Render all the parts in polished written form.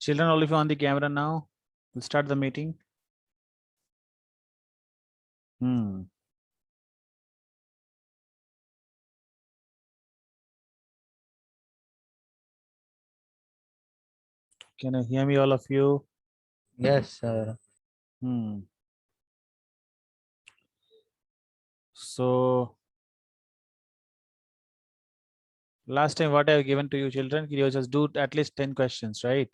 Children, all of you on the camera now. We'll start the meeting. Can you hear me, all of you? Yes, sir. So last time what I have given to you children, you just do at least 10 questions, right?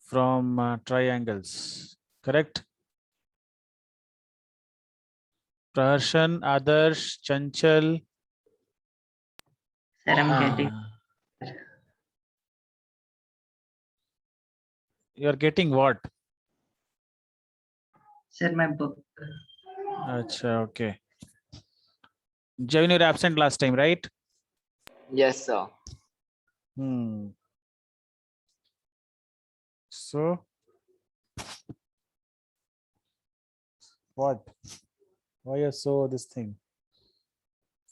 From triangles, correct? Praharshan, Adarsh, Chanchal. Sir, I'm getting. You're getting what? Sir, my book. Acha, okay. Javin, you were absent last time, right? Yes, sir. So what? Why you so this thing?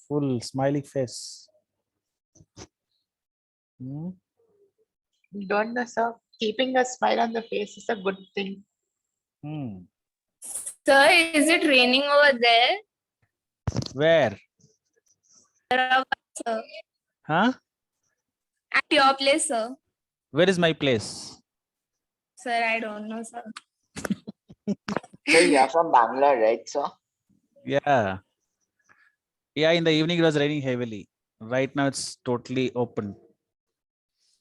Full smiley face. Don't know, sir. Keeping a smile on the face is a good thing. Sir, is it raining over there? Where? Sir, Huh? at your place, sir. Where is my place? Sir, I don't know, sir. So you are from Bangalore, right, sir? Yeah. Yeah, in the evening it was raining heavily. Right now it's totally open.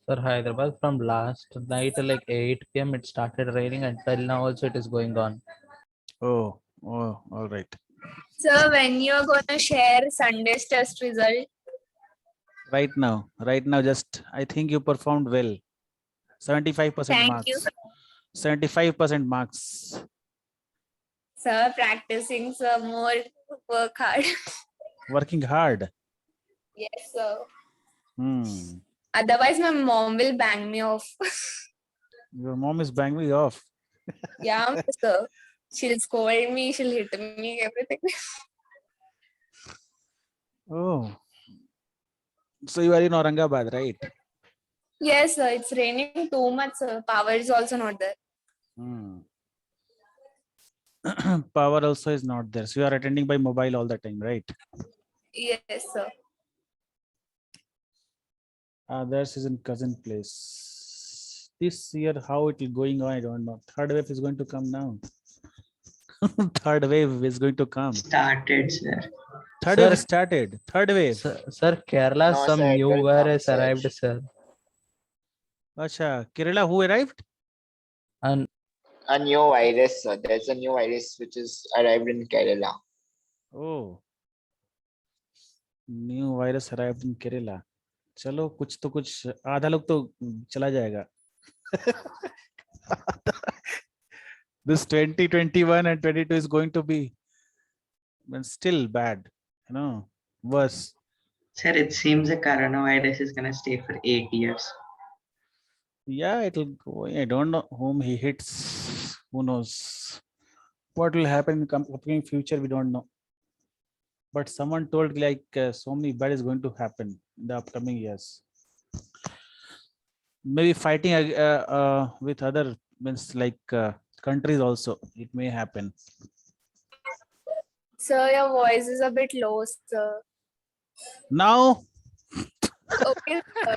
Sir, Hyderabad from last night like 8 p.m. it started raining and till now also it is going on. Oh, all right. Sir, when you're gonna share Sunday's test result? Right now, just I think you performed well. 75% Thank marks. you, sir. 75% marks. Sir, practicing, sir, more work hard. Working hard. Yes, sir. Hmm. Otherwise, my mom will bang me off. Your mom is banging me off. Yeah, sir. She'll scold me, she'll hit me, everything. Oh. So you are in Aurangabad, right? Yes, sir. It's raining too much, sir. Power is also not there. Power also is not there. So you are attending by mobile all the time, right? Yes, sir. Others is in cousin place. This year, how it will going on, I don't know. Third wave is going to come now. Third wave is going to come. Started, sir. Third Sir, wave started. Third wave. Sir, Kerala, No, some sir, it new will come, virus sir. arrived, sir. Acha, Kerala, who arrived? And A new virus, sir. There's a new virus which is arrived in Kerala. Oh. New virus arrived in Kerala. चलो कुछ तो कुछ आधा लोग तो चला जाएगा. This 2021 and 22 is going to be still bad, worse. Sir, it seems the coronavirus is gonna stay for 8 years. Yeah, it'll go. I don't know whom he hits. Who knows what will happen in the upcoming future? We don't know. But someone told like so many bad is going to happen in the upcoming years. Maybe fighting with other means like countries also. It may happen. Sir, your voice is a bit low, sir. Now. Okay, sir.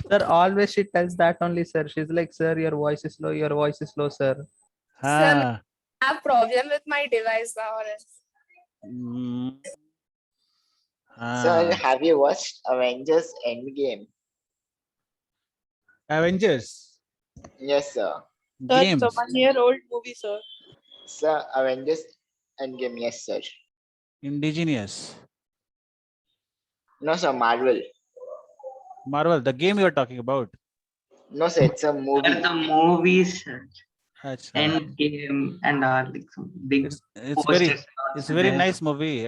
sir, always she tells that only, sir. She's like, sir, your voice is low, sir. Sir, I have problem with my device now. Sir, have you watched Avengers Endgame? Avengers. Yes, sir. Games. It's a 1-year-old movie, sir. Sir, Avengers Endgame, yes, sir. Indigenous. No, sir, Marvel. Marvel, the game you are talking about. No, sir, it's a movie. Sir, the movies, Achha. Endgame and all like some big It's posters very there. nice movie.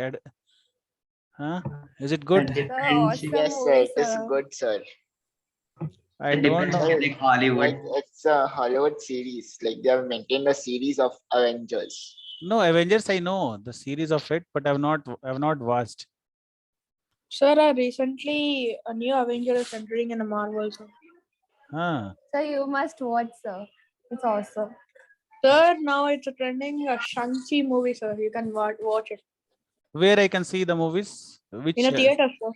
Huh? Is it good? It Sir, awesome Yes, sir, movie, it is sir. good, sir. I don't know. Like Hollywood. It's a Hollywood series. Like they have maintained a series of Avengers. No, Avengers I know the series of it, but I've not watched. Sir, recently a new Avenger is entering in a Marvel, sir. Huh. So you must watch, sir. It's awesome. Sir, now it's a trending Shang-Chi movie, sir. You can watch it Where I can see the movies? Which in a theater, sir.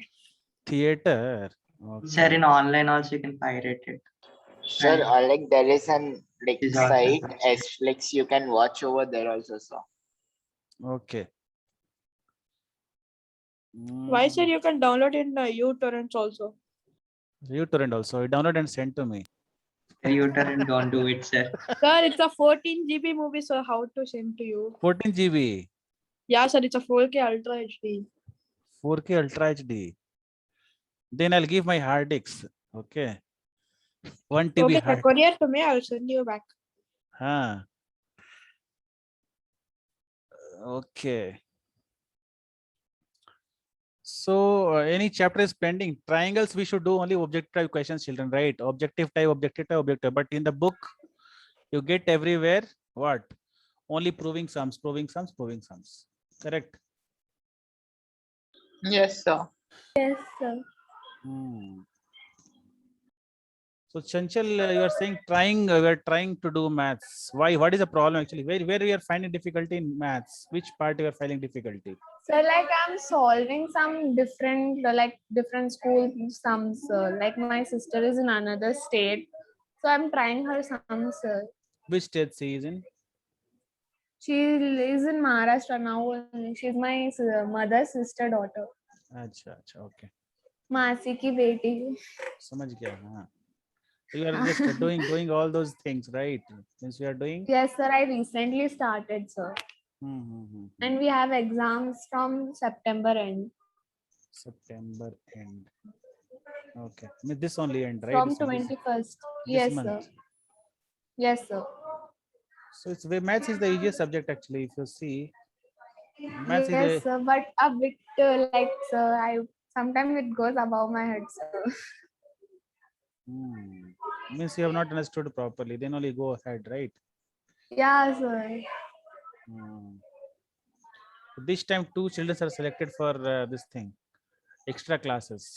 theater? Sir, Okay. in online also you can pirate it. Sir, And like there is an like Is also site available. Netflix you can watch over there also, sir. Okay. Why, sir? Mm, You can download in uTorrents also. uTorrent also. Download and send to me. uTorrent don't do it, sir. Sir, it's a 14 GB movie, sir. How to send to you? 14 GB, Yeah, sir. It's a 4K Ultra HD. 4K Ultra HD. Then I'll give my hard disks. Okay. 1 TB Okay, sir. hard. Courier to me. I'll send you back. Huh. Okay. So any chapter is pending. Triangles we should do only objective type questions, children, right? Objective type, objective type, objective. But in the book, you get everywhere what? Only proving sums, proving sums, proving sums. Correct. Yes, sir. Yes, sir. Hmm. So Chanchal, you are saying we are trying to do maths. Why? What is the problem actually? Where we are finding difficulty in maths? Which part you are finding difficulty? So like I'm solving some different different school sums. Like my sister is in another state, so I'm trying her sums. Which state she is in? She lives in Maharashtra now. She's my mother's sister daughter. अच्छा अच्छा okay. मासी की बेटी. समझ गया हाँ. So you are just doing all those things, right? Since you are doing. Yes, sir. I recently started, sir. Hmm. And we have exams from September end. September end. Okay. I mean, this only end, right? From This 21st. this Yes, month. sir. Yes, sir. So it's maths is the easiest subject actually. If you see, maths is Yes, a sir. But a bit sir, I sometimes it goes above my head, sir. means you have not understood properly. Then only go ahead, right? Yeah, sir. Hmm. This time, 2 children are selected for this thing, extra classes.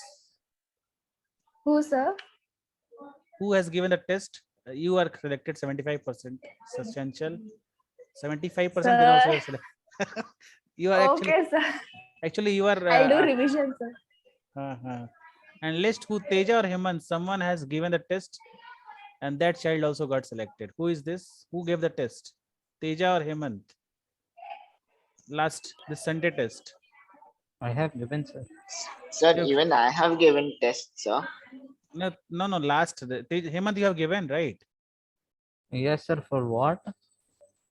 Who, sir? Who has given the test? You are selected 75%. Substantial. 75%. Then also you are selected. You are Okay, sir. actually you are. I'll do revision, sir. And list who Teja or Hemant, someone has given the test, and that child also got selected. Who is this? Who gave the test? Teja or Hemant? Last this Sunday test. I have given, sir. Sir, Yep. even I have given tests, sir. No. Last Hemant you have given, right? Yes, sir. For what?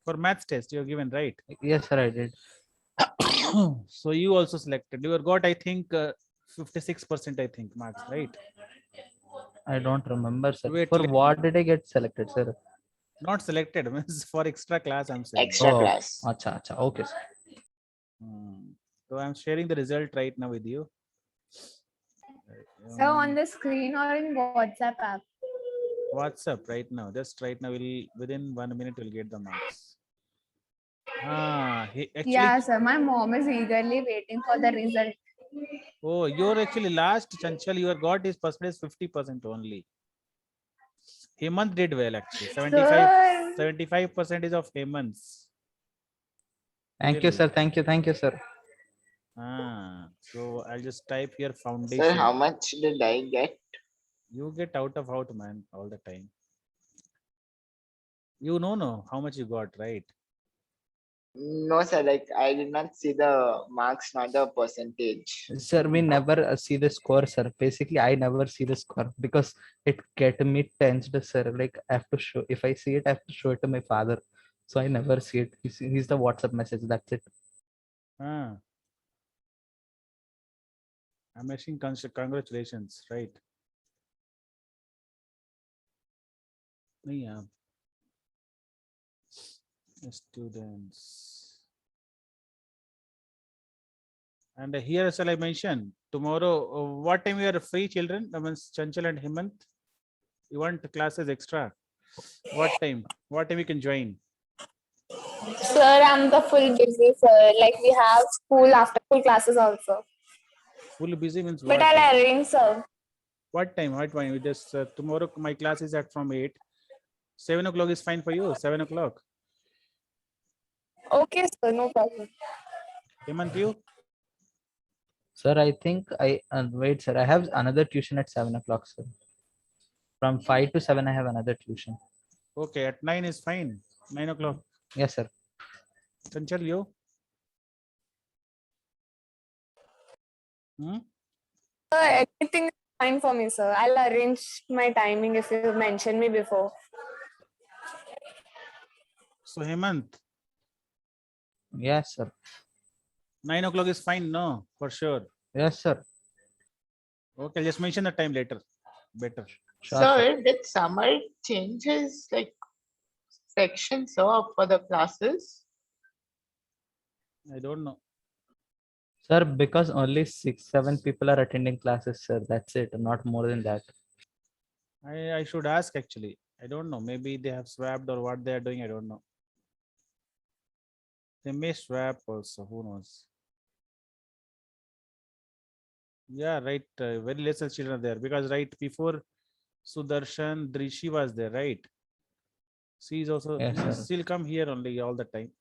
For maths test you have given, right? Yes, sir. I did. So you also selected. You got, I think, 56%. I think marks, right? I don't remember, sir. Wait, For what did I get selected, sir? not selected. Means for extra class. I'm saying. Extra Oh, class. acha, acha. Okay, sir. So I'm sharing the result right now with you. So on the screen or in WhatsApp app. WhatsApp right now. Just right now, within 1 minute we'll get the marks. Actually, Yeah, sir. My mom is eagerly waiting for the result. oh, you're actually last, Chanchal. Your got his percentage 50% only. Hemant did well actually. 75% is of Hemant's. Thank you, Really? sir. Thank you. Thank you, sir. So I'll just type here Sir, foundation. how much did I get? You get out, man, all the time. You know how much you got, right? No, sir, like I did not see the marks, not the percentage. Sir, we never see the score, sir. Basically, I never see the score because it get me tensed, sir. Like I have to show, if I see it, I have to show it to my father. So I never see it. He's the WhatsApp message. That's it. I'm asking congratulations, right? Yeah. Students. And here shall I mention tomorrow, what time you are free, children? I mean, Chanchal and Hemant. You want classes extra? What time? What time you can join? Sir, I'm the full busy, sir. Like we have school after school classes also. Full busy means But what? I'll arrange, sir. What time? What time? We just tomorrow my class is at from 8. 7 o'clock is fine for you. 7 o'clock. Okay, sir, no problem. Hemant, you? Sir, I think wait, sir. I have another tuition at 7 o'clock, sir. From 5 to 7, I have another tuition. Okay, at 9 is fine. 9 o'clock. Yes, sir. Chanchal, you? Hmm? Everything is fine for me, sir. I'll arrange my timing if you mention me before. So Hemant, Yes, sir. 9 o'clock is fine, no? For sure. Yes, sir. Okay, just mention the time later. Better. Sure, sir. Sir, did summer changes like sections for the classes? I don't know. Sir, because only 6-7 people are attending classes, sir. That's it. Not more than that. I should ask actually. I don't know. Maybe they have swapped or what they are doing. I don't know. They may swap also. Who knows? Yeah, right. Very lesser children are there because right before Sudarshan, Drishi was there, right? She is also Yes, no, sir. she'll come here only all the time.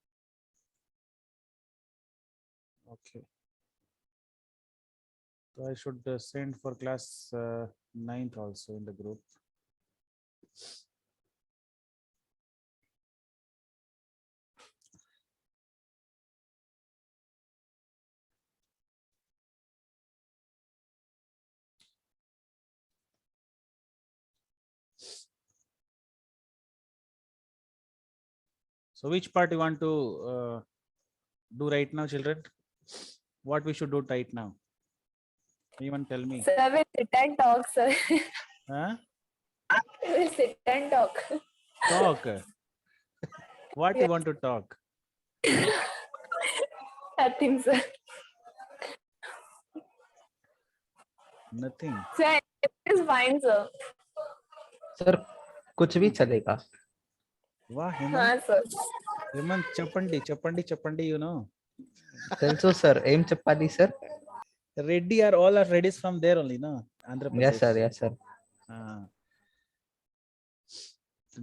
Okay. So I should send for class 9th also in the group. So which part you want to do right now, children? What we should do right now? Anyone tell me? Sir, we'll sit and talk, sir. Huh? We'll sit and talk. Talk. What you want to talk? Nothing, sir. Nothing. Sir, it is fine, sir. Sir, कुछ भी चलेगा. Wow, Hemant. हाँ, sir. Hemant, Chapandi, you know. Also, sir. Aim Chapali, sir. Reddy are all are Reddys from there only, no? Andhra Pradesh. Yes, sir. Yes, sir.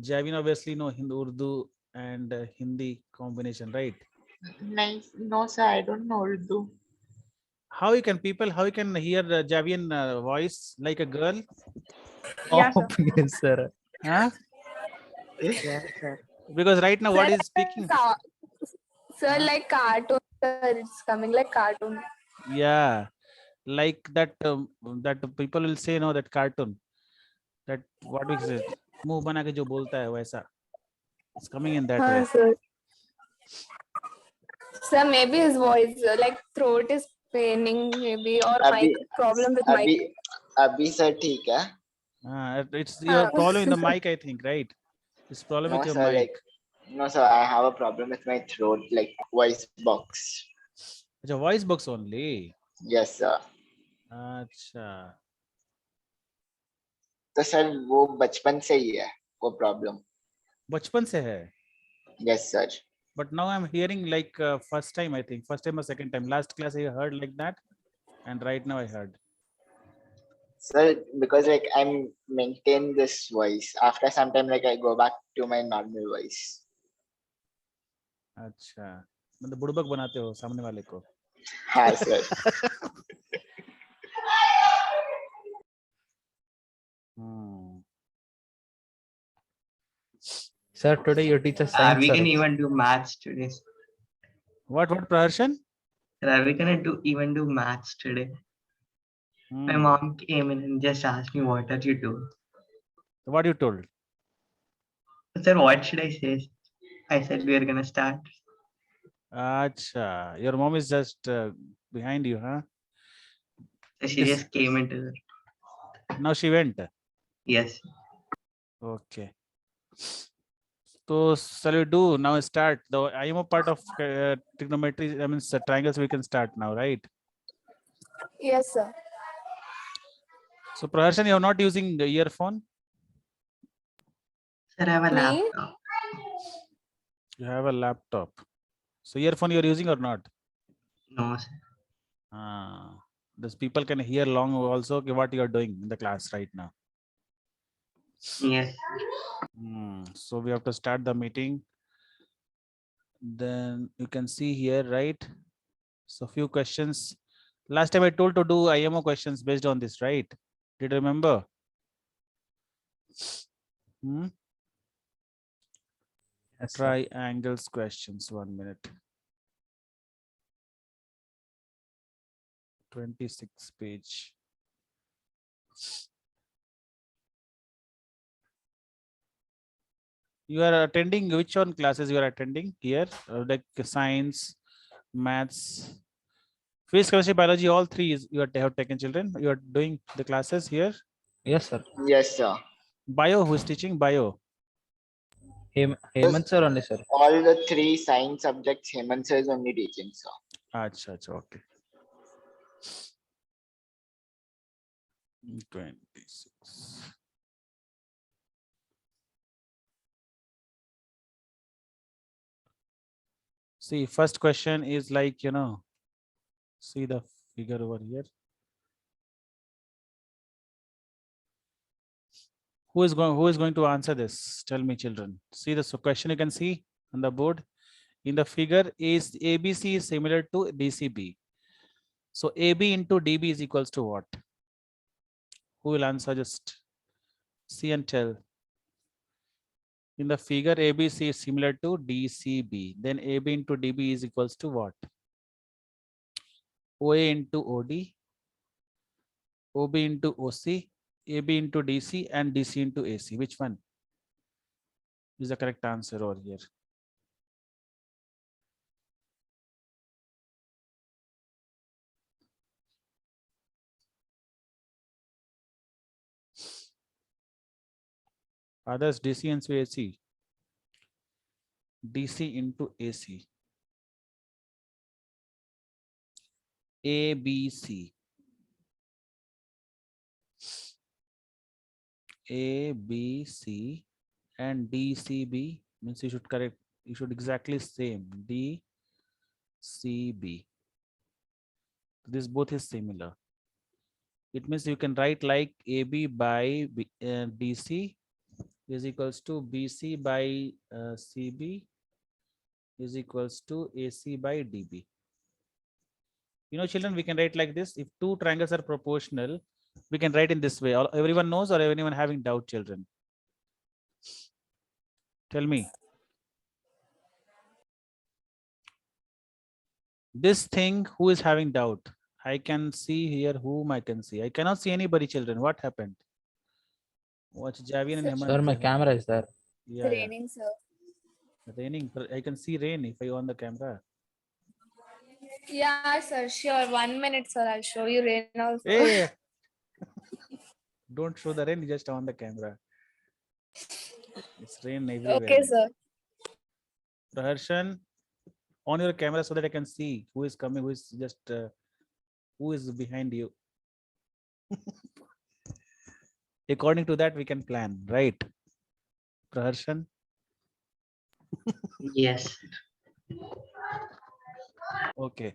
Javin obviously know Urdu and Hindi combination, right? Nice. No, sir, I don't know Urdu. How you can hear Javian voice like a girl? Yeah, sir. Yes, sir. Huh? Yes, sir. Because right now what Sir, is speaking? Sir, like cartoon, sir. It's coming like cartoon. Yeah, like that. That people will say no that cartoon. That what we say. मुंह बना के जो बोलता है वैसा. It's coming in that way. Sir. Sir, maybe his voice, like throat is paining, maybe, or Abhi, mic problem with mic. Abhi sir, ठीक है? It's your हाँ. problem in the mic, I think, right? It's problem No, with your sir, mic. No, sir, I have a problem with my throat, like voice box. It's a voice box only. Yes, sir. अच्छा. तो sir वो बचपन से ही है वो problem. बचपन से है. Yes, sir. But now I'm hearing like first time, I think. First time or second time. Last class I heard like that. And right now I heard. Sir, because like I'm maintain this voice. After some time, like I go back to my normal voice. अच्छा. मतलब बुड़बक बनाते हो सामने वाले को. हाँ, sir. Sir, today you teach us Are science. we Sir. gonna even do maths today? What Praharshan? Are we gonna even do maths today? My mom came in and just asked me, what are you doing? What you told? Sir, what should I say? I said we are gonna start. Acha. Your mom is just behind you, huh? So she just came into the... Now she went. Yes. Okay. So shall we do now start the IMO part of trigonometry? I mean triangles we can start now, right? Yes, sir. So Praharshan, you are not using the earphone? Sir, I have a Me? laptop. You have a laptop. So earphone you are using or not? No, sir. Those people can hear long also what you are doing in the class right now. Yes. So we have to start the meeting. Then you can see here, right? So few questions. Last time I told to do IMO questions based on this, right? Did you remember? Yes, sir. Triangles questions, 1 minute. 26 page. You are attending which one classes you are attending here? Like science, maths, physics, chemistry, biology, all three is you have taken, children. You are doing the classes here. Yes, sir. Yes, sir. Bio, who is teaching bio? Hemant sir only, sir. All the 3 science subjects, Hemant sir is only teaching, sir. Acha, okay. 26. See, first question is like, see the figure over here. Who is going to answer this? Tell me, children. See the question you can see on the board. In the figure, is ABC is similar to DCB. So AB into DB is equals to what? Who will answer? Just see and tell. In the figure, ABC is similar to DCB. Then AB into DB is equals to what? OA into OD, OB into OC, AB into DC, and DC into AC. Which one is the correct answer over here? Others, DC into AC. DC into AC. ABC. ABC and DCB means you should correct. You should exactly same DCB. This both is similar. It means you can write like AB by DC is equals to BC by CB is equals to AC by DB. Children, we can write like this. If two triangles are proportional, we can write in this way. Everyone knows, or anyone having doubt, children? Tell me. This thing, who is having doubt? I can see here whom I can see. I cannot see anybody, children. What happened? Watch Javian and Hemant. Sir, my camera is there. Yeah, Raining, sir. Raining. I can see rain if I on the camera. Yeah, sir. Sure. 1 minute, sir. I'll show you rain also. Hey, don't show the rain. Just on the camera. It's rain everywhere. Okay, sir. Praharshan, on your camera so that I can see who is coming, who is just who is behind you. According to that, we can plan, right? Praharshan. Yes. Okay.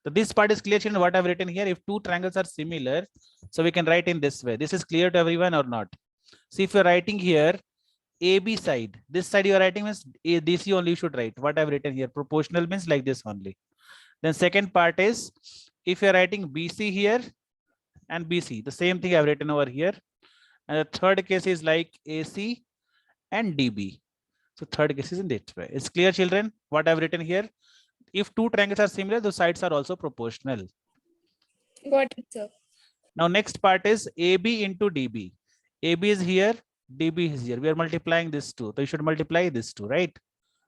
So this part is clear, children. What I've written here, if two triangles are similar, so we can write in this way. This is clear to everyone or not? See, if you're writing here, AB side, this side you are writing means DC only you should write. What I've written here, proportional means like this only. Then second part is, if you're writing BC here and BC, the same thing I've written over here. And the third case is like AC and DB. So third case is in this way. It's clear, children, what I've written here. If two triangles are similar, the sides are also proportional. Got it, sir. Now next part is AB into DB. AB is here, DB is here. We are multiplying this two. So you should multiply this two, right?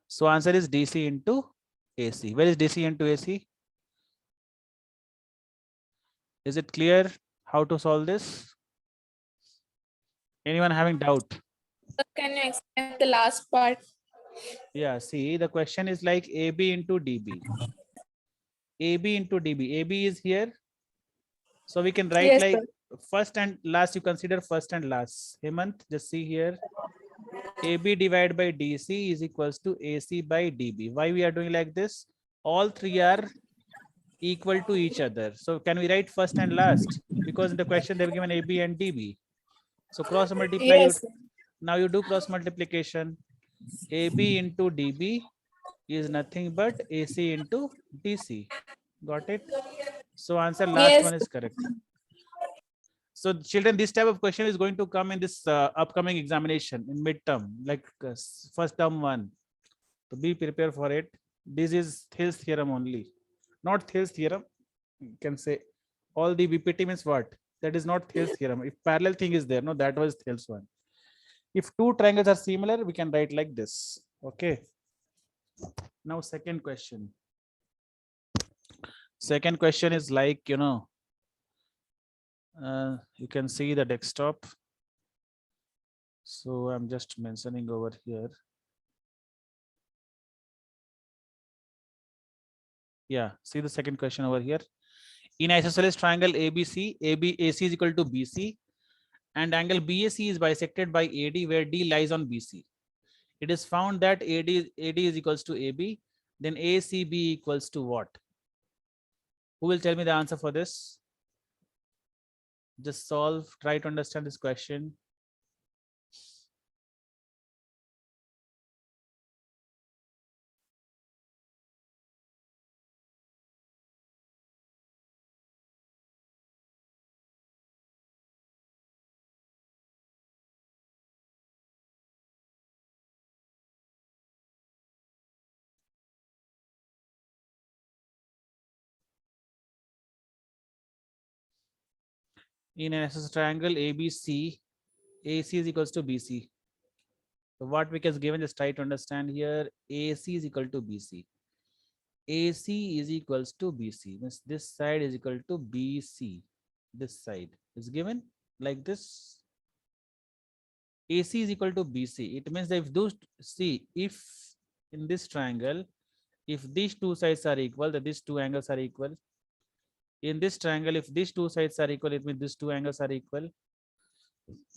So answer is DC into AC. Where is DC into AC? Is it clear how to solve this? Anyone having doubt? Sir, can you explain the last part? Yeah, see, the question is like AB into DB. AB into DB. AB is here. So we can write Yes, like sir. first and last. You consider first and last. Hemant, just see here. AB divided by DC is equals to AC by DB. Why we are doing like this? All three are equal to each other. So can we write first and last? Because in the question they've given AB and DB. So cross multiply. Yes. Now you do cross multiplication. AB into DB is nothing but AC into DC. Got it? So answer last Yes. one is correct. So children, this type of question is going to come in this upcoming examination in midterm, like first term one. So be prepared for it. This is Thales theorem only, not Thales theorem. You can say all the BPT means what? That is not Thales theorem. If parallel thing is there, no, that was Thales one. If two triangles are similar, we can write like this. Okay. Now second question. Second question is like, you know, you can see the desktop. So I'm just mentioning over here. Yeah, see the second question over here. In isosceles triangle ABC, AC is equal to BC, and angle BAC is bisected by AD, where D lies on BC. It is found that AD is equals to AB, then ACB equals to what? Who will tell me the answer for this? Just solve, try to understand this question. In an isosceles triangle ABC, AC is equals to BC. So what we has given, just try to understand here. AC is equal to BC. AC is equals to BC. Means this side is equal to BC. This side is given like this. AC is equal to BC. It means that if those, see, if in this triangle, if these two sides are equal, that these two angles are equal. In this triangle, if these two sides are equal, it means these two angles are equal.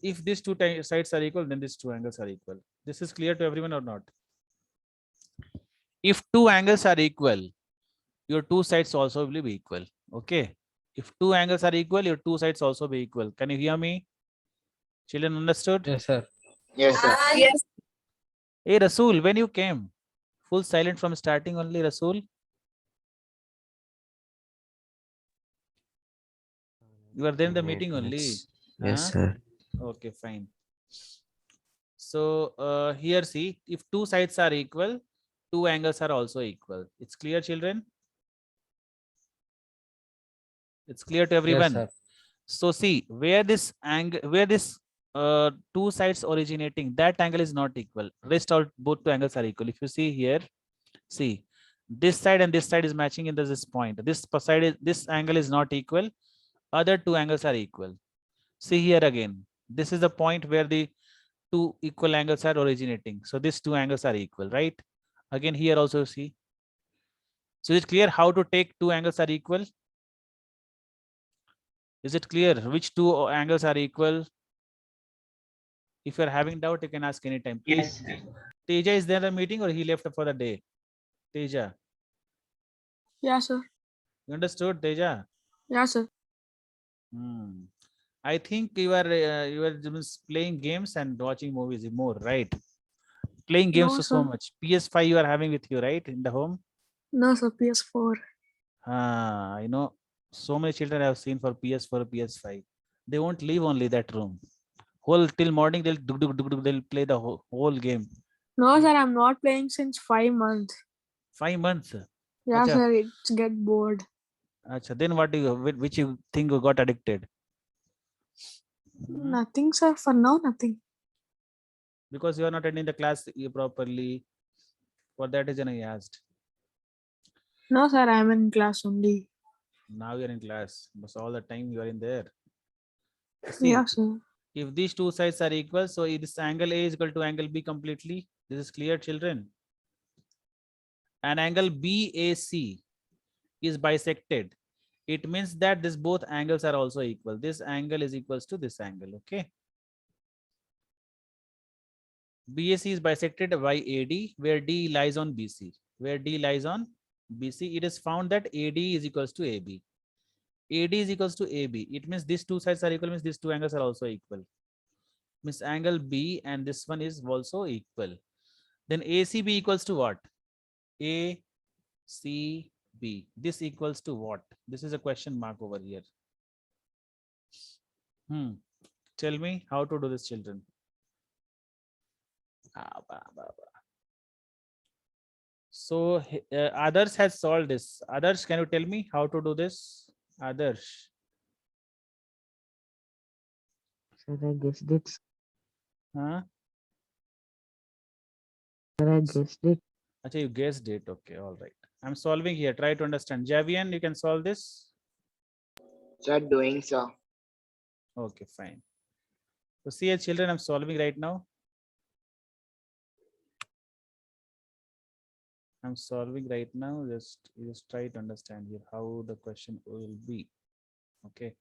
If these two sides are equal, then these two angles are equal. This is clear to everyone or not? If two angles are equal, your two sides also will be equal. Okay. If two angles are equal, your two sides also be equal. Can you hear me? Children, understood? Yes, sir. Yes, sir. Yes. Hey, Rasool, when you came? Full silent from starting only, Rasool? You were there in the meeting only? Yes, Huh? sir. Okay, fine. So here see, if two sides are equal, two angles are also equal. It's clear, children? It's clear to Yes, everyone? sir. So see, where this angle, where this two sides originating, that angle is not equal. Rest all both two angles are equal. If you see here, see, this side and this side is matching in this point. This side is, this angle is not equal. Other two angles are equal. See here again. This is the point where the two equal angles are originating. So these two angles are equal, right? Again, here also see. So is it clear how to take two angles are equal? Is it clear which two angles are equal? If you're having doubt, you can ask anytime. Yes. Teja is there in the meeting or he left for the day? Teja, Yeah, sir. you understood, Teja? Yeah, sir. I think you are just playing games and watching movies more, right? Playing games No, so sir. much. PS5 you are having with you, right? In the home? No, sir. PS4. I know so many children I have seen for PS4, PS5. They won't leave only that room. Whole till morning they'll play the whole game. No, sir. I'm not playing since 5 months. 5 months. Yeah, Acha. sir. It's get bored. Acha, then what do you, which you think you got addicted? Nothing, sir. For now, nothing. Because you are not attending the class properly. For that reason I asked. No, sir. I'm in class only. Now you're in class, but all the time you are in there. See, Yeah, sir. if these two sides are equal, so if this angle A is equal to angle B completely. This is clear, children. An angle BAC is bisected. It means that this both angles are also equal. This angle is equals to this angle. Okay. BAC is bisected by AD, where D lies on BC. Where D lies on BC, it is found that AD is equals to AB. AD is equals to AB. It means these two sides are equal, means these two angles are also equal. Means angle B and this one is also equal. Then ACB equals to what? ACB. This equals to what? This is a question mark over here. Tell me how to do this, children. So Adarsh has solved this. Adarsh, can you tell me how to do this? Adarsh. Sir, I guessed it. Huh? Sir, I guessed it. Achha, you guessed it. Okay, all right. I'm solving here. Try to understand. Javian, you can solve this? Sir, doing so. Okay, fine. So see, children, I'm solving right now. I'm solving right now. Just try to understand here how the question will be. Okay.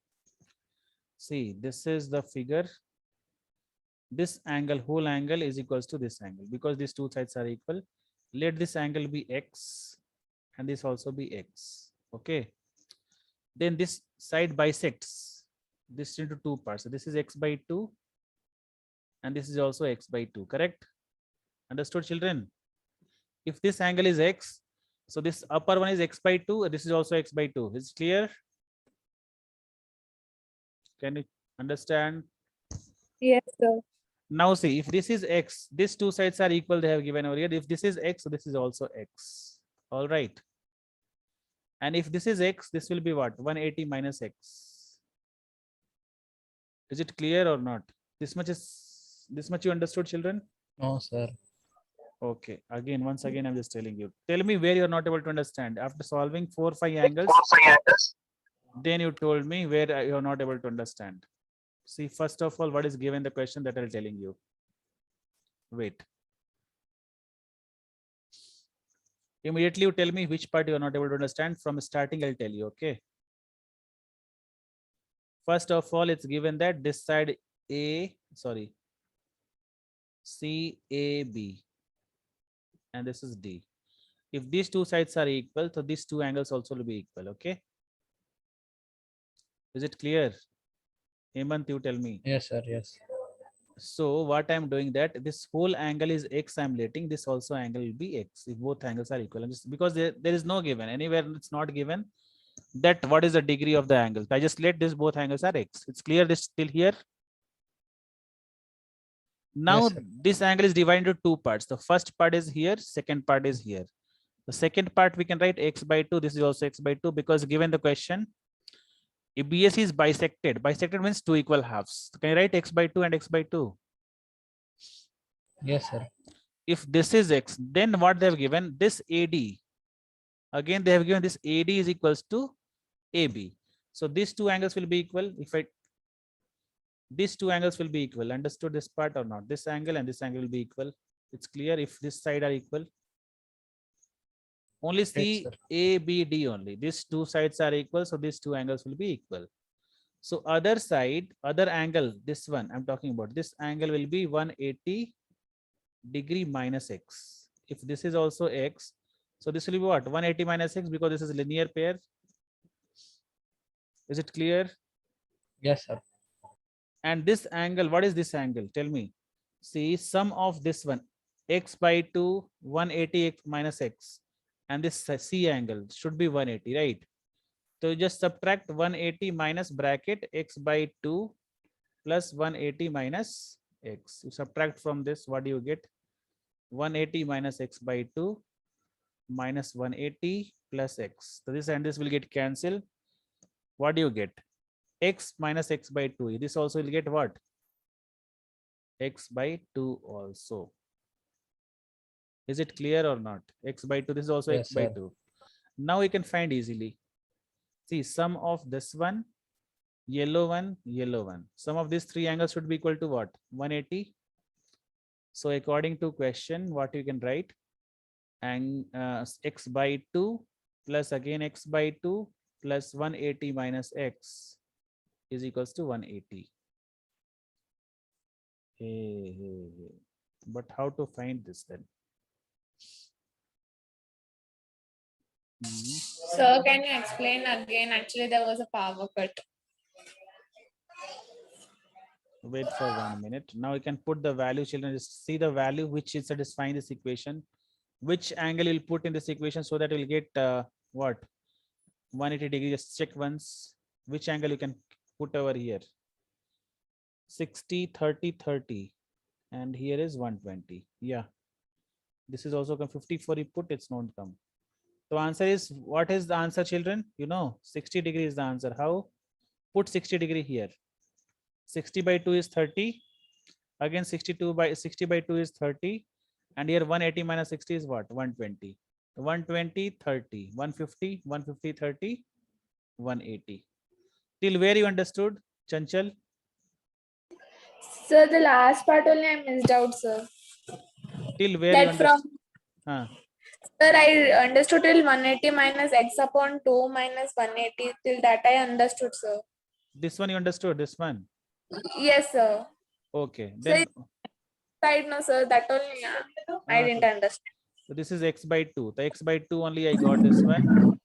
See, this is the figure. This angle, whole angle is equals to this angle because these two sides are equal. Let this angle be X and this also be X. Okay. Then this side bisects this into two parts. So this is X by 2 and this is also X by 2. Correct? Understood, children? If this angle is X, so this upper one is X by 2. This is also X by 2. Is it clear? Can you understand? Yes, sir. Now see, if this is X, these two sides are equal. They have given over here. If this is X, so this is also X. All right. And if this is X, this will be what? 180 minus X. Is it clear or not? This much you understood, children? No, sir. Okay. Again, once again, I'm just telling you. Tell me where you're not able to understand. After solving 4-5 angles, then you told me where you're not able to understand. See, first of all, what is given the question that I'm telling you. Wait. Immediately you tell me which part you are not able to understand. From starting, I'll tell you, okay? First of all, it's given that this side CAB and this is D. If these two sides are equal, so these two angles also will be equal, okay? Is it clear? Hemant, you tell me. Yes, sir. Yes. So what I'm doing that this whole angle is X, I'm letting this also angle will be X if both angles are equal. And just because there is no given, anywhere it's not given that what is the degree of the angle. I just let this both angles are X. It's clear this till here. Now Yes, sir. this angle is divided into two parts. The first part is here, second part is here. The second part we can write X by 2. This is also X by 2 because given the question, if BSC is bisected, bisected means two equal halves. Can you write X by 2 and X by 2? Yes, sir. If this is X, then what they have given this AD. Again, they have given this AD is equals to AB. So these two angles will be equal. These two angles will be equal. Understood this part or not? This angle and this angle will be equal. It's clear if this side are equal. Only see sir. ABD only. These two sides are equal. So these two angles will be equal. So other side, other angle, this one I'm talking about, this angle will be 180 degree minus X. If this is also X, so this will be what? 180 minus X because this is linear pair. Is it clear? Yes, sir. And this angle, what is this angle? Tell me. See, sum of this one, X by 2, 180 X minus X. And this C angle should be 180, right? So you just subtract 180 minus bracket X by 2 plus 180 minus X. You subtract from this, what do you get? 180 minus X by 2 minus 180 plus X. So this and this will get cancelled. What do you get? X minus X by 2. This also will get what? X by 2 also. Is it clear or not? X by 2. This is also Yes, X by sir. 2. Now we can find easily. See, sum of this one, yellow one, yellow one. Sum of these three angles should be equal to what? 180. So according to question, what you can write? And X by 2 plus again X by 2 plus 180 minus X is equals to 180. Hey. But how to find this then? Hmm. Sir, can you explain again? Actually, there was a power cut. Wait for 1 minute. Now you can put the value, children. Just see the value which is satisfying this equation. Which angle you'll put in this equation so that you'll get what? 180 degrees. Just check once. Which angle you can put over here? 60, 30, 30. And here is 120. Yeah. This is also come 54. You put, it's not come. So answer is, what is the answer, children? You know, 60 degree is the answer. How? Put 60 degree here. 60 by 2 is 30. Again, 60 by 2 is 30. And here 180 minus 60 is what? 120. 120, 30. 150, 150, 30, 180. Till where you understood, Chanchal? Sir, the last part only I missed out, sir. Till where you That from, understood? sir, I understood till 180 minus x upon 2 minus 180. Till that I understood, sir. This one you understood, this one. Yes, sir. Okay. Sir, Then side no, sir. That only I didn't understand. so this is x by 2. The x by 2 only I got this one.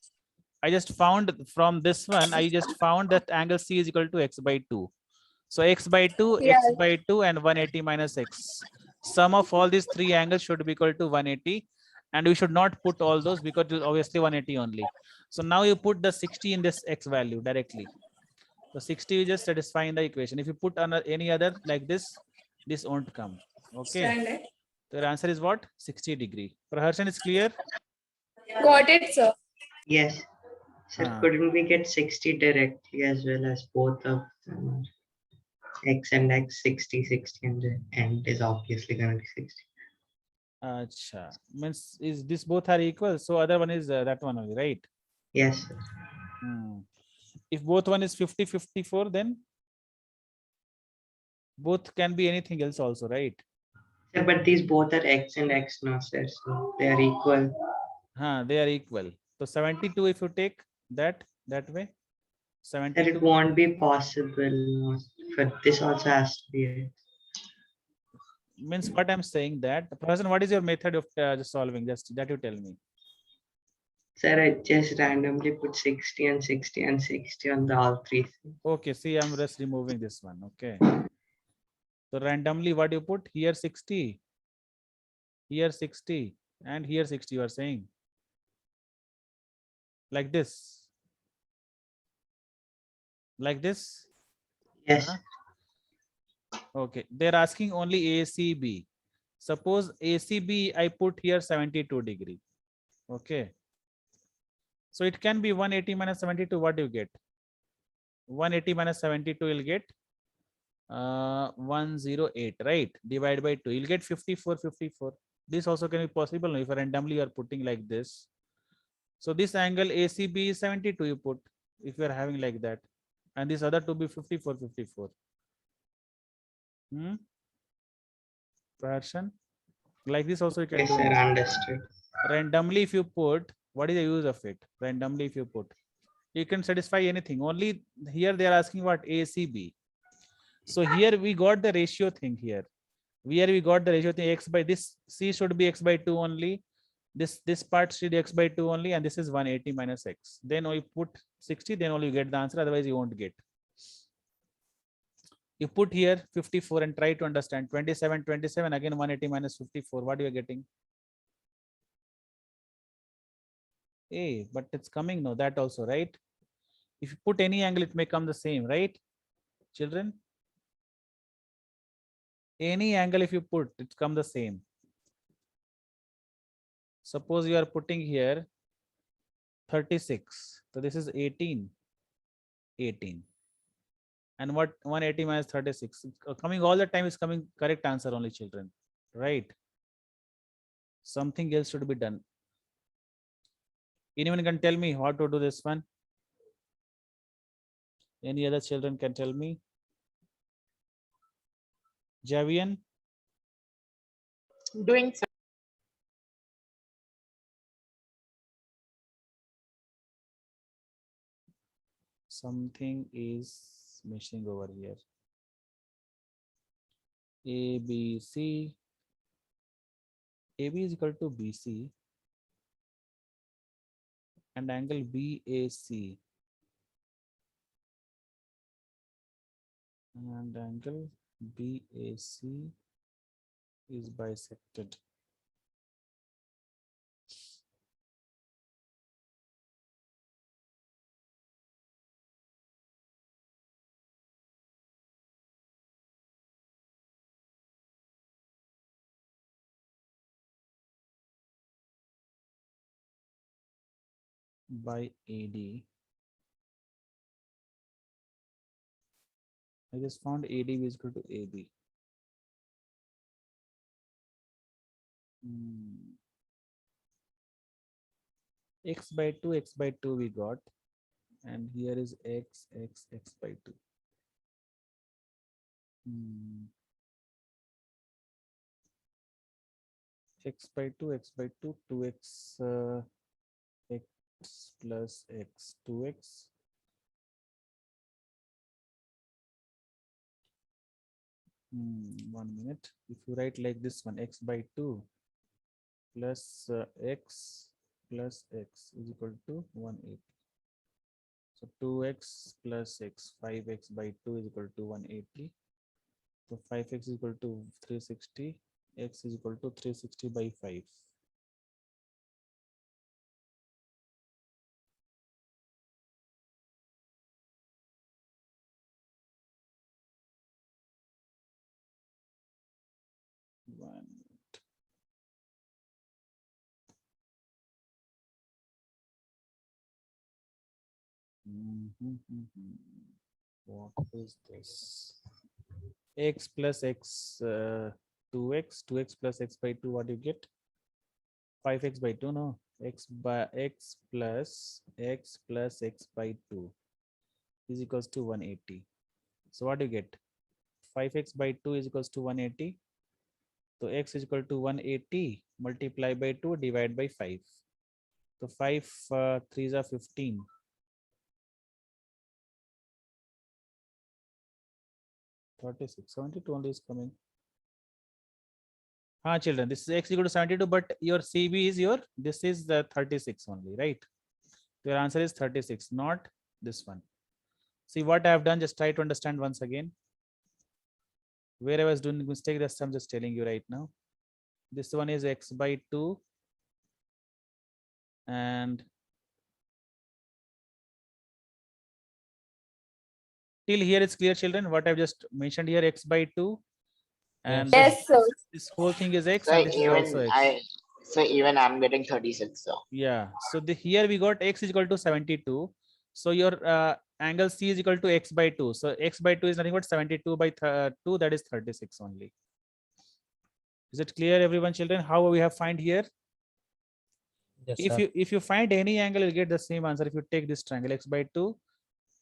I just found from this one, I just found that angle C is equal to x by 2. So x by 2, Yeah. x by 2 and 180 minus x. Sum of all these three angles should be equal to 180. And we should not put all those because it's obviously 180 only. So now you put the 60 in this x value directly. So 60 is just satisfying the equation. If you put any other like this won't come. Okay. Stand. So your answer is what? 60 degree. Praharshan is clear? Got it, sir. Yes. Sir, Ah. couldn't we get 60 directly as well as both of them? X and X, 60, 60, and the end is obviously going to be 60. Acha. Means is this both are equal? So other one is that one only, right? Yes, sir. Hmm. If both one is 50, 54, then both can be anything else also, right? Sir, but these both are X and X now, sir. So they are equal. They are equal. So 72, if you take that way, Sir, 72 it won't be possible. For this also has to be. means what I'm saying that person, what is your method of solving? Just that you tell me. Sir, I just randomly put 60 and 60 and 60 on the all three. Okay, see, I'm just removing this one. Okay. So randomly, what you put here 60, here 60, and here 60. You are saying like this, like this. Yes. Huh? Okay, they're asking only ACB. Suppose ACB, I put here 72 degree. Okay. So it can be 180 minus 72. What do you get? 180 minus 72 will get 108, right? Divide by 2. You'll get 54, 54. This also can be possible if randomly you are putting like this. So this angle ACB is 72 you put if you are having like that. And this other to be 54, 54. Version like this also you can Yes, do. sir, understood. Randomly if you put, what is the use of it? Randomly if you put, you can satisfy anything. Only here they are asking what ACB. So here we got the ratio thing here. Where we got the ratio thing, x by this C should be x by 2 only. This part should be x by 2 only, and this is 180 minus x. Then we put 60, then only you get the answer, otherwise you won't get. You put here 54 and try to understand 27, 27, again 180 minus 54. What are you getting? Hey, but it's coming now, that also, right? If you put any angle, it may come the same, right? Children? Any angle if you put, it come the same. Suppose you are putting here 36. So this is 18. 18. And what 180 minus 36? Coming all the time is coming correct answer only, children. Right? Something else should be done. Anyone can tell me how to do this one? Any other children can tell me? Javian? Doing so. Something is missing over here. ABC. AB is equal to BC. and angle BAC. And angle BAC is bisected. By AD. I just found AD is equal to AB. X by 2 we got, and here is x by 2. X by 2, 2x x plus x, 2x. One minute. If you write like this one, x by 2 plus x plus x is equal to 180. So 2x plus x, 5x by 2 is equal to 180. So 5x is equal to 360. X is equal to 360 by 5. One. What is this? X plus x 2x, 2x plus x by 2, what do you get? 5x by 2, no? X by x plus x by 2 is equals to 180. So what do you get? 5x by 2 is equals to 180. So x is equal to 180 multiply by 2 divide by 5. So 5 3s are 15. 36, 72 only is coming. Children, this is x equal to 72, but your CB is this is the 36 only, right? Your answer is 36, not this one. See what I have done, just try to understand once again. Where I was doing the mistake, that's I'm just telling you right now. This one is x by 2. And till here it's clear, children, what I've just mentioned here, x by 2. And Yes, sir. this whole thing is x, So and this is also x. even I'm getting 36. So Yeah, so here we got x is equal to 72. So your angle C is equal to x by 2. So x by 2 is nothing but 72 by 2, that is 36 only. Is it clear, everyone, children, how we have find here? Yes, If you find any angle, you'll get the same answer. If you take this triangle x by 2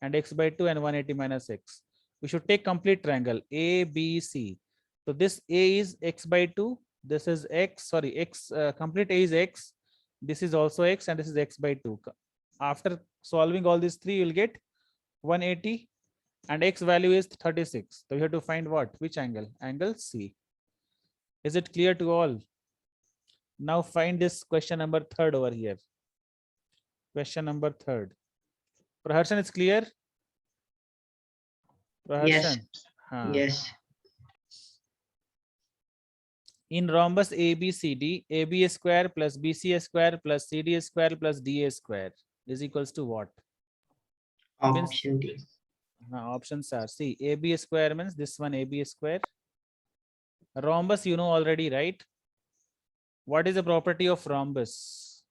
and x by 2 and 180 minus x, we should take complete triangle A B C. So this A is x by 2. This is x, sorry, x, complete A is x. This is also x, and this is x by 2. After solving all these three, you'll get 180, and x value is 36. So you have to find what? Which angle? Angle C. Is it clear to all? Now find this question number 3 over here. Question number 3. Praharshan, it's clear? Yes. Praharshan. Yes. In rhombus ABCD, AB square plus BC square plus CD square plus DA square is equals to what? Option D. Options are, see, AB square means this one, AB square. Rhombus, you know already, right? What is the property of rhombus?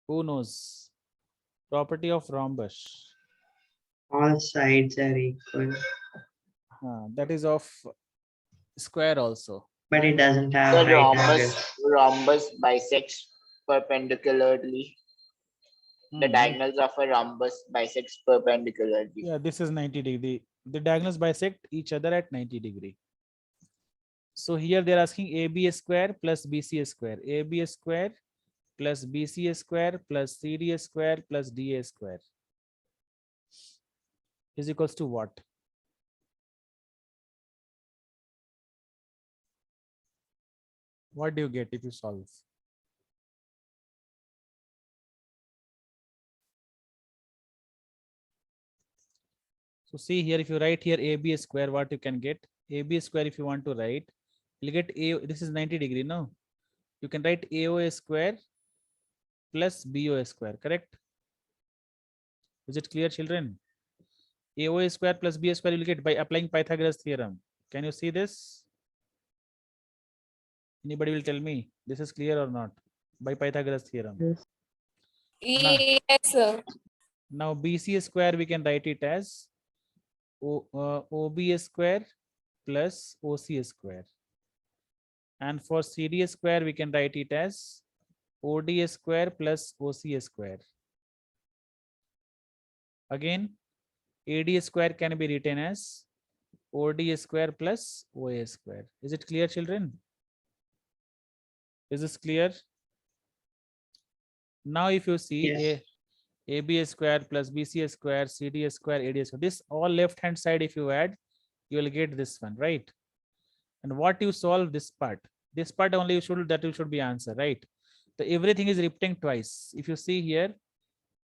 Who knows? Property of rhombus. All sides are equal, That is of square also. but it doesn't have the right angle. rhombus bisects perpendicularly. The Hmm. diagonals of a rhombus bisects perpendicularly. Yeah, this is 90 degree. The diagonals bisect each other at 90 degree. So here they're asking AB square plus BC square. AB square plus BC square plus CD square plus DA square is equals to what? What do you get if you solve? So see here, if you write here AB square, what you can get? AB square, if you want to write, you'll get A, this is 90 degree, no? You can write AOA square plus BOA square, correct? Is it clear, children? AOA square plus BA square you will get by applying Pythagoras theorem. Can you see this? Anybody will tell me this is clear or not? By Pythagoras theorem. Yes. Yes, sir. Now BC square we can write it as OB square plus OC square. And for CD square we can write it as OD square plus OC square. Again, AD square can be written as OD square plus OA square. Is it clear, children? Is this clear? Now if you see Yes. AB square plus BC square, CD square, AD square, this all left hand side if you add, you will get this one, right? And what you solve this part only you should be answer, right? So everything is repeating twice. If you see here,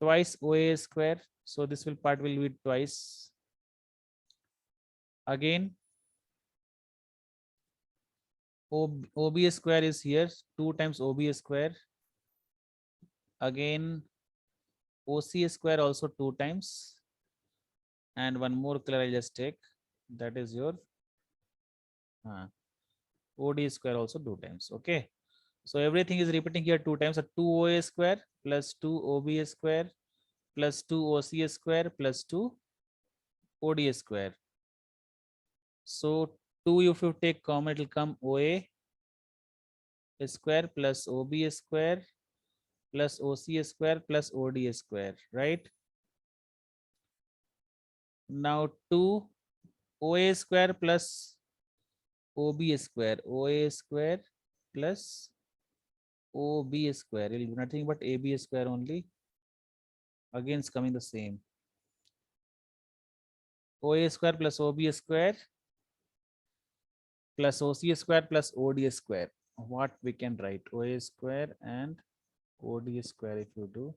twice OA square, so this part will be twice. Again, OB square is here, 2 times OB square. Again, OC square also 2 times. And one more color I'll just take, that is your OD square also 2 times. Okay. So everything is repeating here 2 times. So 2 OA square plus 2 OB square plus 2 OC square plus 2 OD square. So 2 if you take common, it will come OA square plus OB square plus OC square plus OD square, right? Now 2 OA square plus OB square, OA square plus OB square, it will be nothing but AB square only. Again, it's coming the same. OA square plus OB square plus OC square plus OD square. What we can write? OA square and OD square if you do,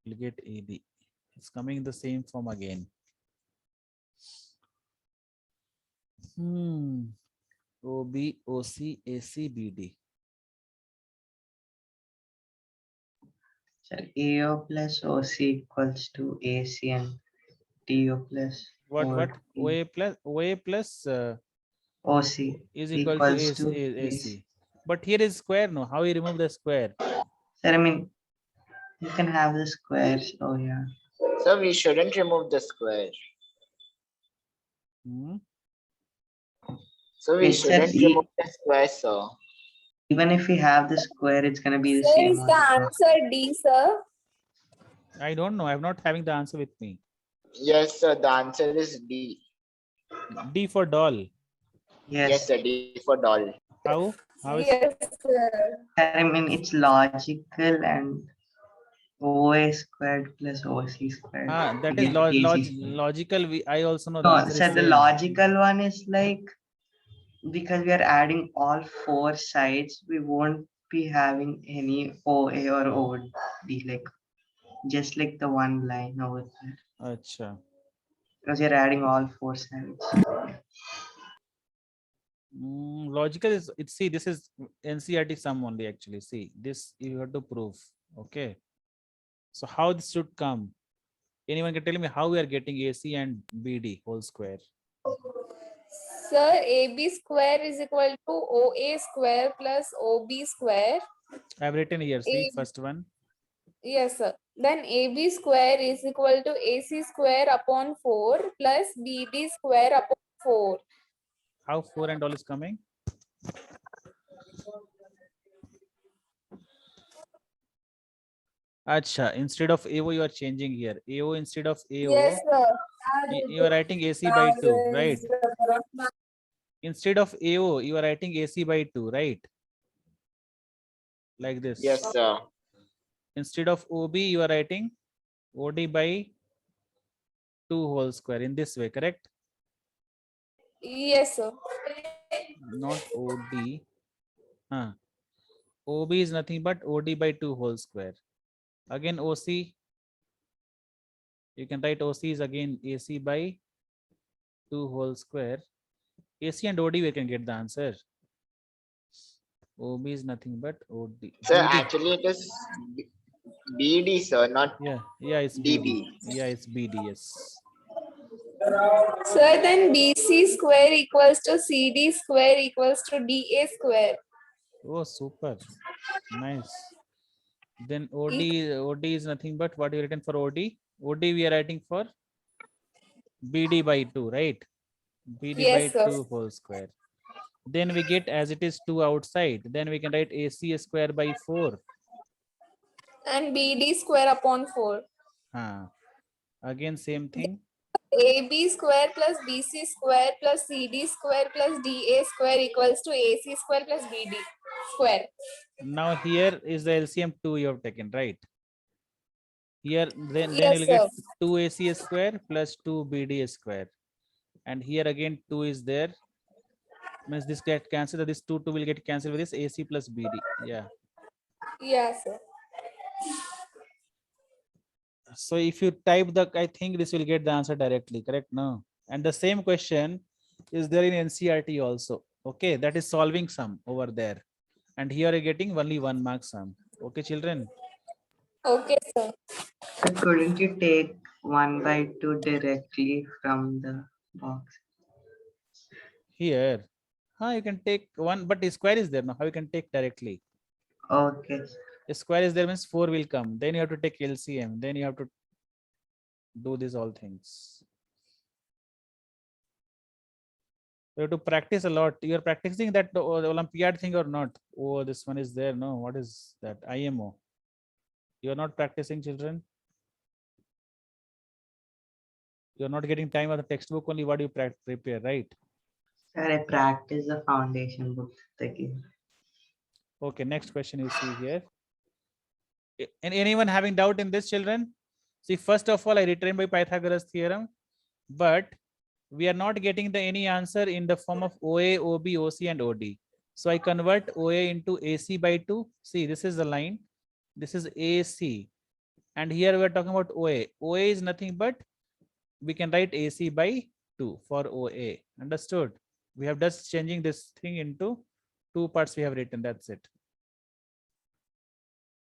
you'll get AD. It's coming in the same form again. OB, OC, AC, BD. So AO plus OC equals to AC and TO plus What? OD. OA plus OC is equal to equals to AC. But here is square, no? How you remove the square? Sir, I mean, you can have the squares. Oh yeah. So we shouldn't remove the square. Hmm? So we It said shouldn't remove the square, sir. Even if we have the square, it's gonna be the Sir, same. is the answer D, sir? I don't know. I'm not having the answer with me. Yes, sir. The answer is D. D for doll. Yes, Yes. sir. D for doll. How? How is Yes, sir. I mean, it's logical and OA squared plus OC squared. that We is get AC squared. logical. I also know the No, answer so is the same. logical one is like, because we are adding all 4 sides, we won't be having any OA or OD, like just like the one line over there, Acha. because you're adding all 4 sides. Logical is see this is NCERT sum only actually. See this you have to prove. Okay. So how this should come? Anyone can tell me how we are getting AC and BD whole square? Sir, AB square is equal to OA square plus OB square. I've written here. See A- first one. Yes, sir. Then AB square is equal to AC square upon 4 plus BD square upon 4. How 4 and all is coming? Acha, instead of AO you are changing here. AO instead of AO. Yes, sir. You are writing AC by 2, right? Instead of AO, you are writing AC by 2, right? Like this. Yes, sir. Instead of OB, you are writing OD by 2 whole square in this way, correct? Yes, sir. Not OD. OB is nothing but OD by 2 whole square. Again, OC. You can write OC is again AC by 2 whole square. AC and OD, we can get the answer. OB is nothing but OD. Sir, BD. actually it is BD, sir, not Yeah, it's DB. BD. Yeah, it's BD, yes. Sir, then BC square equals to CD square equals to DA square. Oh, super. Nice. Then OD is nothing but what you written for OD? OD we are writing for BD by 2, right? BD Yes, by sir. 2 whole square. Then we get as it is 2 outside. Then we can write AC square by 4. And BD square upon 4. Again, same thing. AB square plus BC square plus CD square plus DA square equals to AC square plus BD square. Now here is the LCM 2 you have taken, right? Here, then Yes, you'll get sir. 2 AC square plus 2 BD square. And here again 2 is there. Means this get cancelled. This 2 will get cancelled with this AC plus BD. Yeah. Yes, sir. So if you type the, I think this will get the answer directly, correct? No. And the same question is there in NCRT also. Okay, that is solving sum over there. And here you're getting only 1 mark sum. Okay, children. Okay, sir. So couldn't you take 1/2 directly from the box? Here, you can take 1, but the square is there now. How you can take directly? Okay. A square is there means 4 will come. Then you have to take LCM. Then you have to do these all things. You have to practice a lot. You're practicing that the Olympiad thing or not? Oh, this one is there. No, what is that? IMO. You're not practicing, children. You're not getting time of the textbook only. What do you prepare, right? Sir, I practice the foundation book again. Okay, next question you see here. And anyone having doubt in this, children? See, first of all, I retrained by Pythagoras theorem, but we are not getting the any answer in the form of OA, OB, OC, and OD. So I convert OA into AC by 2. See, this is the line. This is AC. And here we are talking about OA. OA is nothing but we can write AC by 2 for OA. Understood? We have just changing this thing into 2 parts we have written. That's it.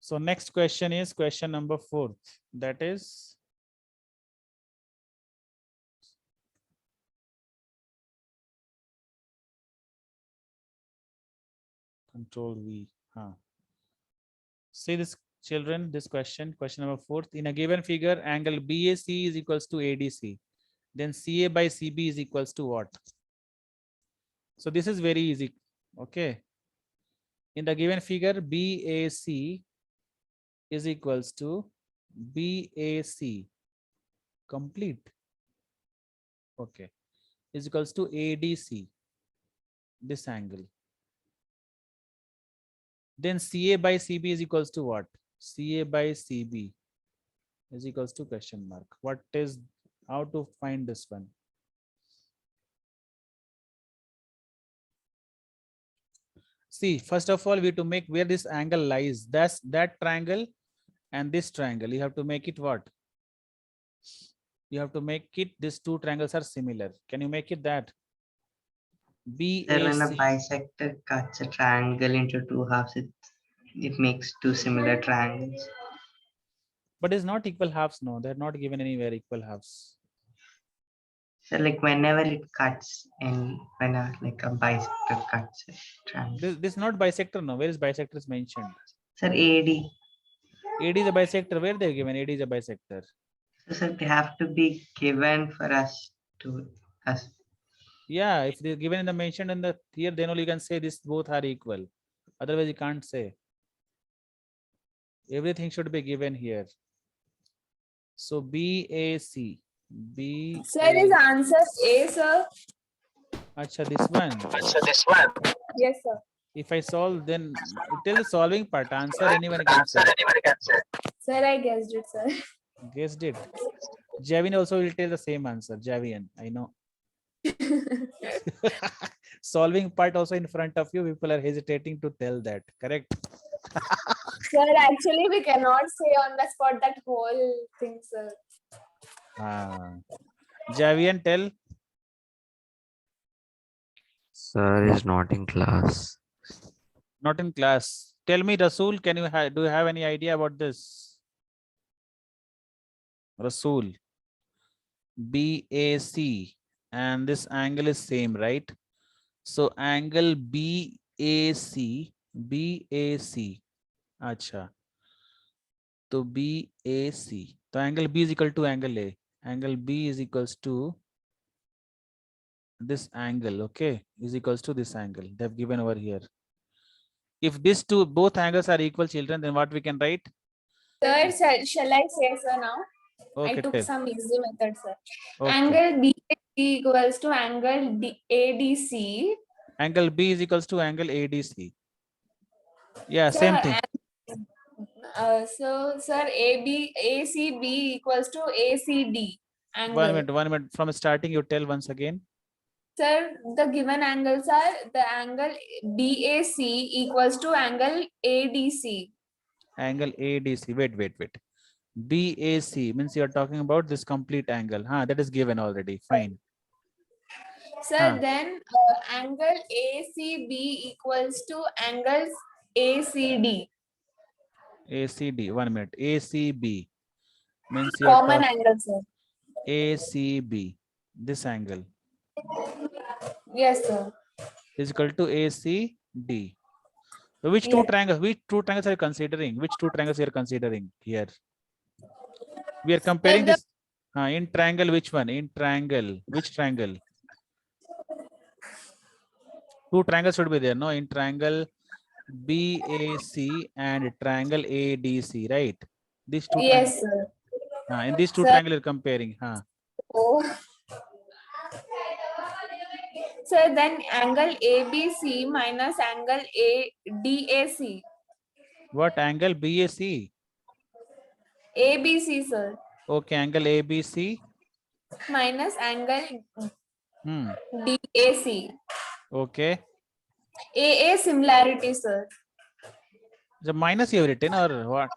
So next question is question number 4. That is Control V. See this, children, this question number 4. In a given figure, angle BAC is equals to ADC. Then CA by CB is equals to what? So this is very easy. Okay. In the given figure, BAC is equals to BAC complete. Okay. Is equals to ADC, this angle. Then CA by CB is equals to what? CA by CB is equals to question mark. What is, how to find this one? See, first of all, we have to make where this angle lies. That's that triangle and this triangle. You have to make it what? You have to make it, these two triangles are similar. Can you make it that? Sir, when a BAC. bisector cuts a triangle into 2 halves, it makes 2 similar triangles. But it's not equal halves. No, they're not given anywhere equal halves. So like whenever it cuts and whenever like a bisector cuts a triangle. This is not bisector. No, where is bisector is mentioned? Sir, AD. AD is a bisector. Where they're given? AD is a bisector. So sir, they have to be given for us to us. Yeah, if they're given in the mentioned in the here, then only you can say this both are equal. Otherwise, you can't say. Everything should be given here. So BAC. B. Sir, is answer A, sir? Acha, this one. Yes, sir. If I solve, then till the solving part, answer anyone can say. Sir, I guessed it, sir. Guessed it. Javian also will tell the same answer. Javian, I know. Solving part also in front of you, people are hesitating to tell that. Correct? Sir, actually, we cannot say on the spot that whole thing, sir. Javian, tell. Sir is not in class. Not in class. Tell me, Rasool, can you do you have any idea about this? Rasool. BAC, and this angle is same, right? So angle BAC, acha. So BAC. So angle B is equal to angle A. Angle B is equals to this angle, okay, is equals to this angle they've given over here. If these two both angles are equal, children, then what we can write? Sir, shall I say sir now? Okay, I took tell. some easy method, sir. Okay. Angle BAC equals to angle ADC. Angle B is equals to angle ADC. Yeah, Sir, same thing. so sir, ACB equals to ACD angle. 1 minute. From starting, you tell once again. Sir, the given angles are the angle BAC equals to angle ADC. Angle ADC. Wait. BAC means you're talking about this complete angle. That is given already. Fine. Sir, then angle ACB equals to angles ACD. ACD. 1 minute. ACB means you're Common angle, sir. ACB. This angle Yes, sir. is equal to ACD. So which two triangles? Which two triangles are you considering? Which two triangles you are considering here? We are comparing this in triangle. Which one? In triangle. Which triangle? Two triangles should be there. No, in triangle BAC and triangle ADC, right? These two. Yes, sir. In these two triangles you're comparing. Oh. So then angle ABC minus angle ADAC. What angle? BAC? ABC, sir. Okay, angle ABC minus angle DAC. Okay. AA similarity, sir. The minus you have written or what?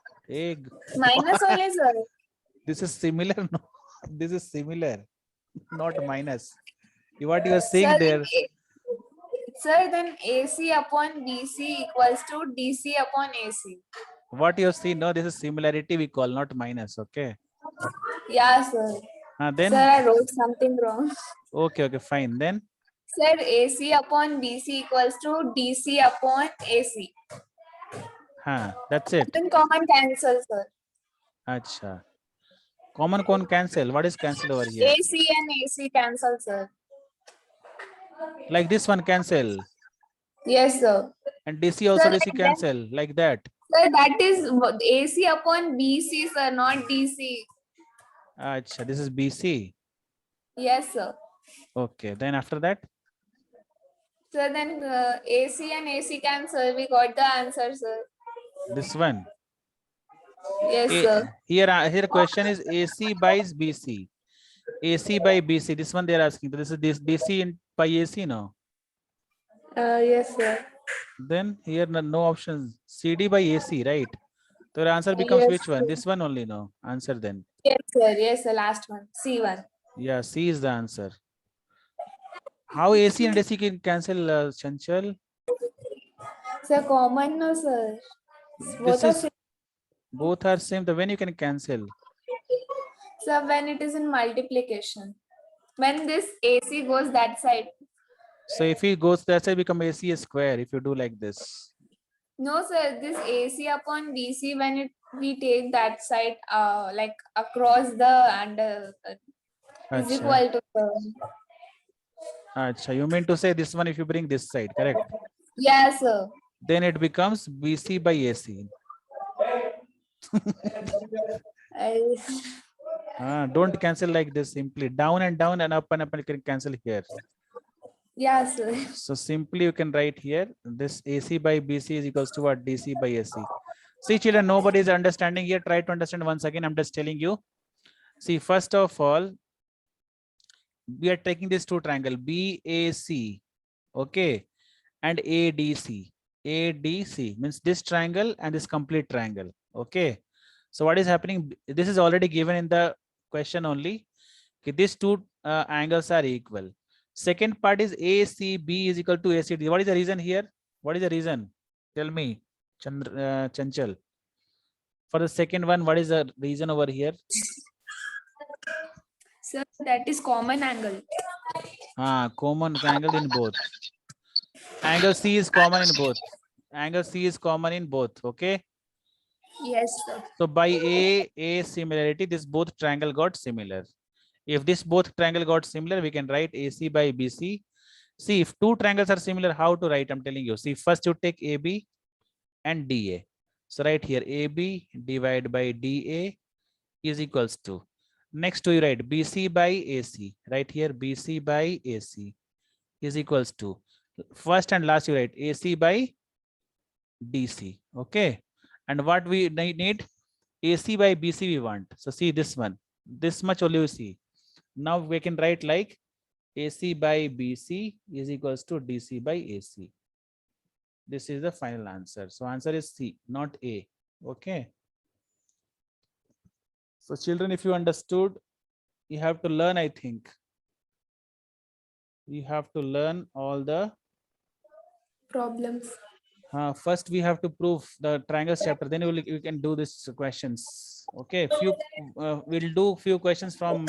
Minus only, sir. This is similar. No, this is similar, not minus. What you are saying Sir, there? Sir, then AC upon BC equals to DC upon AC. What you have seen? No, this is similarity we call, not minus. Okay. Yeah, sir. Then. Sir, I wrote something wrong. Okay, fine. Then. Sir, AC upon BC equals to DC upon AC. That's it. Then common cancel, sir. Acha. Common cancel. What is cancel over here? AC and AC cancel, sir. Like this one cancel. Yes, sir. And DC also Sir, DC cancel like that. Sir, that is AC upon BC, sir, not DC. Acha, this is BC. Yes, sir. Okay, then after that? Sir, then AC and AC cancel. We got the answer, sir. This one. Yes, sir. Here question is AC by BC. AC by BC. This one they are asking. This is this DC by AC, no? Yes, sir. Then here no options. CD by AC, right? So your answer becomes Yes, which one? sir. This one only, no? Answer then. Yes, sir. Yes, sir. Last one. C1. Yeah, C is the answer. How AC and AC can cancel, Chanchal? Sir, common, no, sir. Both are same. The when you can cancel. Sir, when it is in multiplication. When this AC goes that side. So if it goes that side, become AC square. If you do like this. No, sir. This AC upon BC, when we take that side, like across the and is equal to. Acha, you mean to say this one if you bring this side, correct? Yes, sir. Then it becomes BC by AC. Don't cancel like this. Simply down and down and up and you can cancel here. Yes, sir. So simply you can write here this AC by BC is equals to what? DC by AC. See, children, nobody is understanding here. Try to understand once again. I'm just telling you. See, first of all, we are taking this two triangle BAC, okay, and ADC. ADC means this triangle and this complete triangle. Okay. So what is happening? This is already given in the question only. Okay, these two angles are equal. Second part is ACB is equal to ACD. What is the reason here? What is the reason? Tell me, Chanchal. For the second one, what is the reason over here? Sir, that is common angle. Common angle in both. Angle C is common in both. Angle C is common in both. Okay. Yes, sir. So by A similarity, this both triangle got similar. If this both triangle got similar, we can write AC by BC. See, if two triangles are similar, how to write? I'm telling you. See, first you take AB and DA. So right here, AB divided by DA is equals to. Next to you write BC by AC. Right here, BC by AC is equals to. First and last you write AC by DC. Okay. And what we need? AC by BC we want. So see this one. This much only you see. Now we can write like AC by BC is equals to DC by AC. This is the final answer. So answer is C, not A. Okay. So children, if you understood, you have to learn, I think. You have to learn all the Problems. first we have to prove the triangles chapter, then you can do this questions. Okay, we'll do few questions from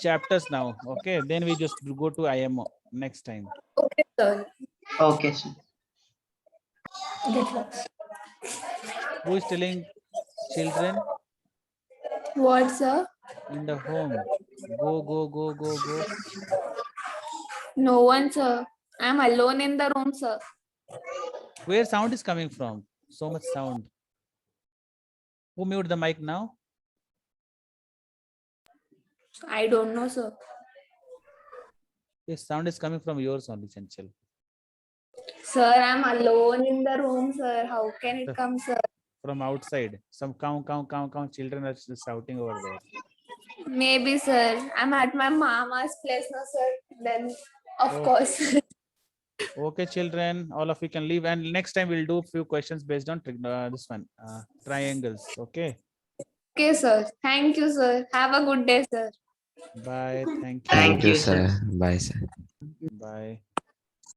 chapters now. Okay, then we just go to IMO next time. Okay, sir. Okay, sir. Get lost. Who is telling children What, sir? in the home? Go. No one, sir. I'm alone in the room, sir. Where sound is coming from? So much sound. Who mute the mic now? I don't know, sir. This sound is coming from yours only, Chanchal. Sir, I'm alone in the room, sir. How can it come, sir? From outside. Some count. Children are shouting over there. Maybe, sir. I'm at my mama's place now, sir. Then, of Oh. course. Okay, children, all of you can leave. And next time we'll do few questions based on this one, triangles. Okay. Okay, sir. Thank you, sir. Have a good day, sir. Bye. Thank you. Thank you, sir. sir. Bye, sir. Bye.